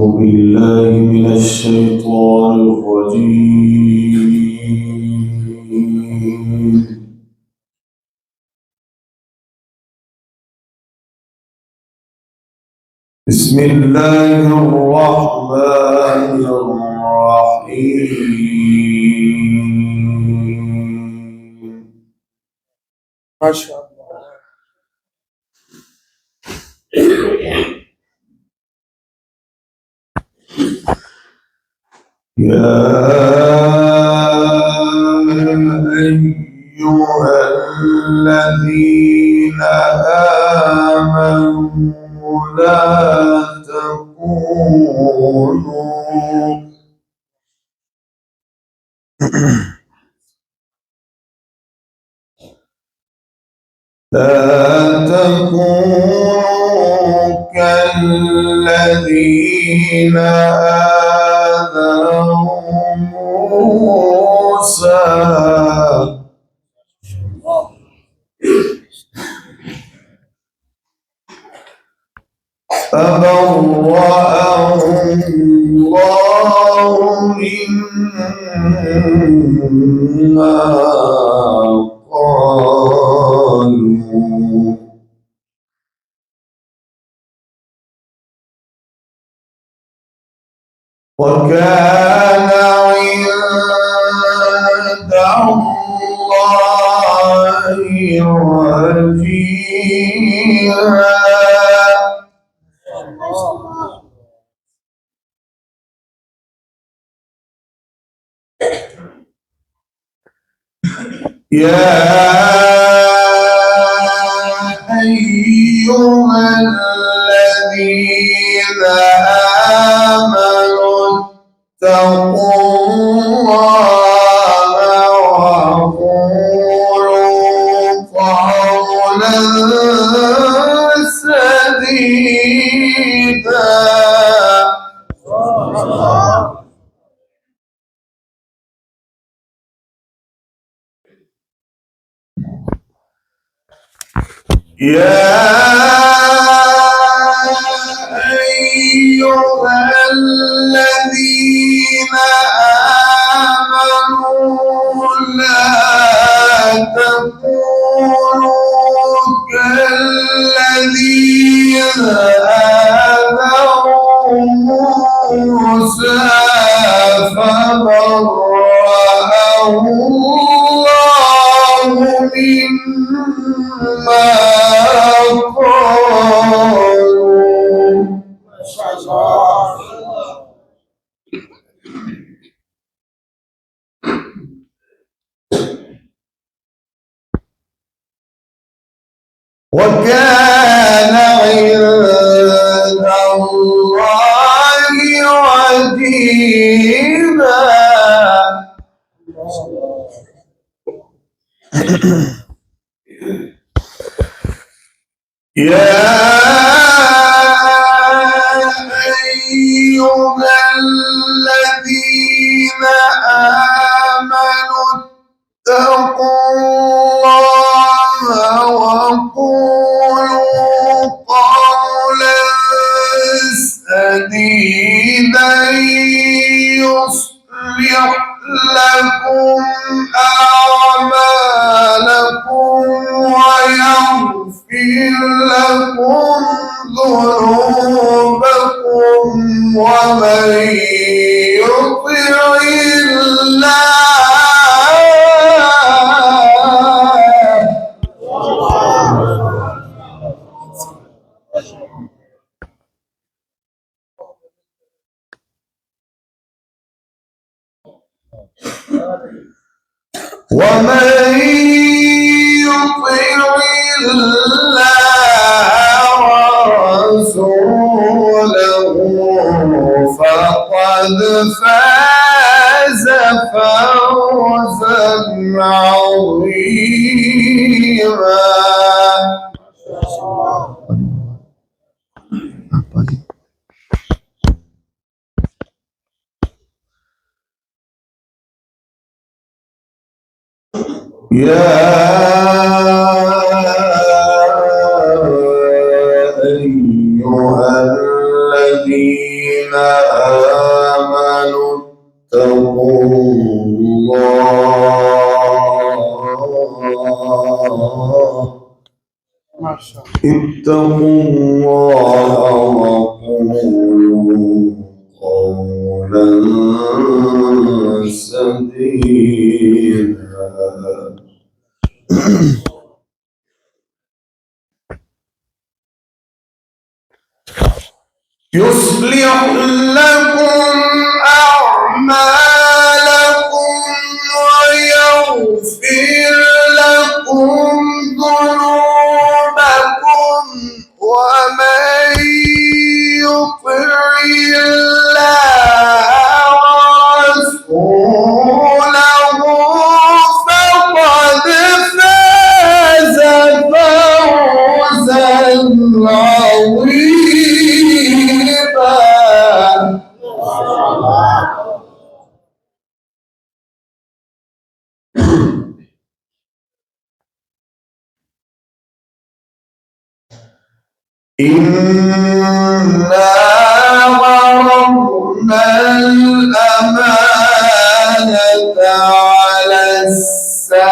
بالله من الشيطان الرجيم. بسم الله الرحمن الرحيم. ما شاء الله. يا أيها الذين آمنوا لا تكونوا كالذين آذوا موسى فبرأه الله مما قالوا وكان عند الله وجيها. يا أيها الذين آمنوا اتقوا الله وقولوا قولا سديدا. يا أيها الذين آمنوا لا تكونوا كالذين آذوا موسى فبرأه الله مما قالوا. وكان عند الله وجيها. يا أيها الذين آمنوا اتقوا الله وقولوا قولا سديدا يصلح لكم أعمالكم ويغفر لكم ذنوبكم ومن يطع الله ورسوله فقد فاز فوزا عظيما. يا أيها الذين اتقوا الله وقولوا قولا سديدا يصلح لكم أعمالكم ويغفر لكم ذنوبكم ومن يطع الله ورسوله فقد فاز فوزا عظيما. إنا عرضنا الأمانة على السماوات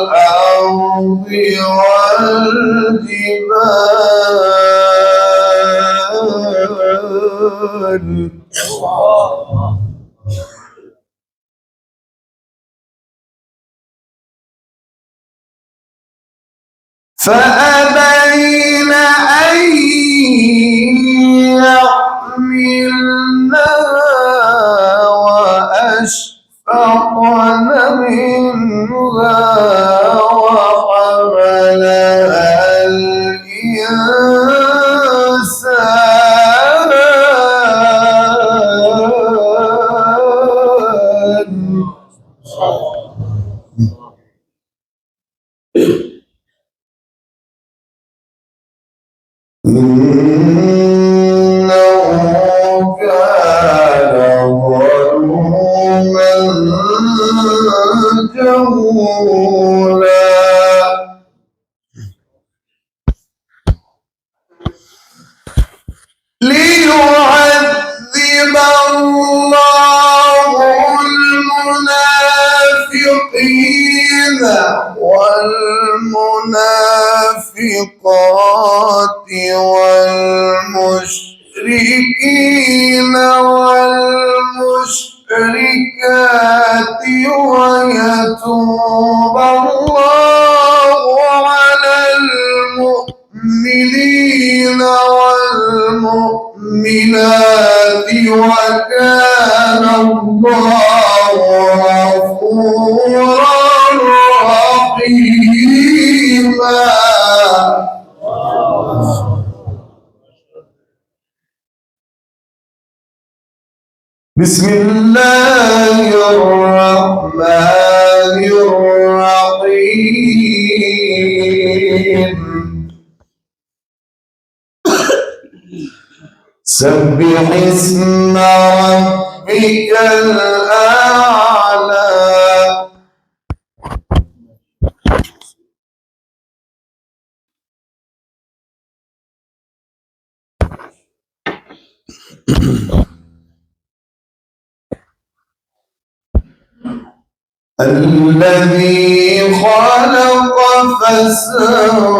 والأرض والجبال فأبين أن يحملنها وأشفقن منها وحملها الإنسان إنه كان ظلوما جهولا ليعذب الله المنافقين والمنافقات والمشركين والمشركات ويتوب الله على المؤمنين والمؤمنات وكان الله غفورا رحيما. بسم الله الرحمن الرحيم. سبح اسم ربك الأعلى. الذي خلق فسوى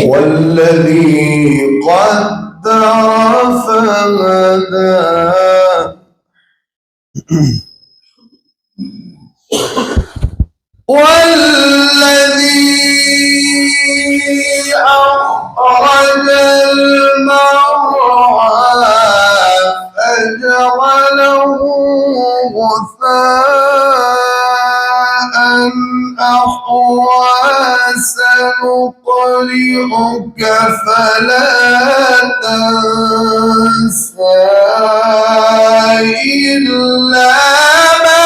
والذي قدر فهدى والذي أخرج المرعى فجعله غثاء أحوى سنقرئك فلا تنسى إلا ما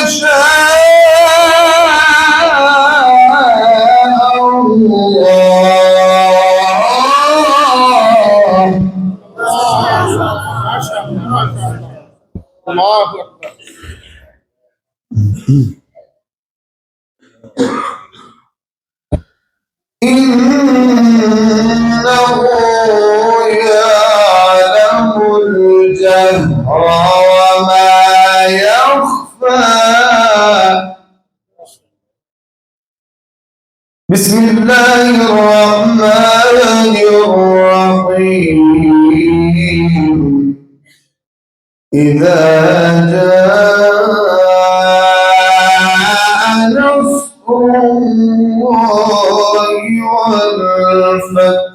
شاء الله أكبر. إنه يعلم الجهر وما بسم الله الرحمن الرحيم إذا جاء نصر الله والفتح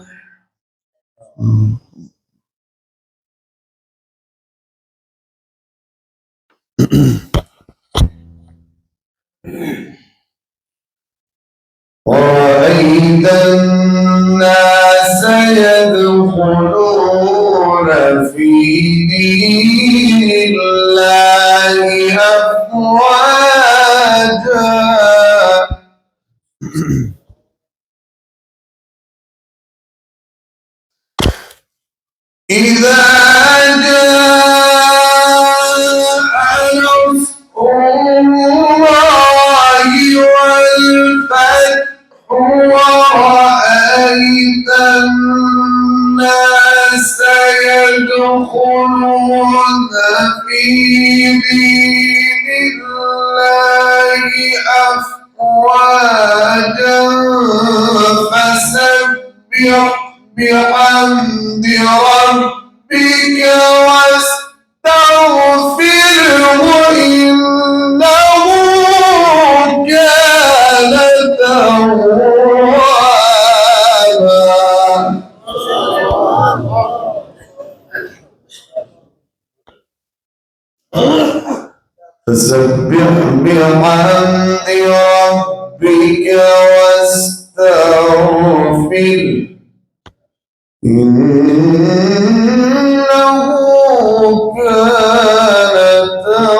ورأيت الناس يدخلون في دين الله أفواجا إذا جاء نصر الله والفتح ورأيت الناس يدخلون في دين الله أفواجا فسبح بحمد ربك واستغفره إنه كان توابا. فسبح بحمد ربك واستغفره إنه كان توابا.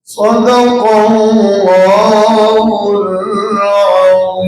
صدق الله العظيم.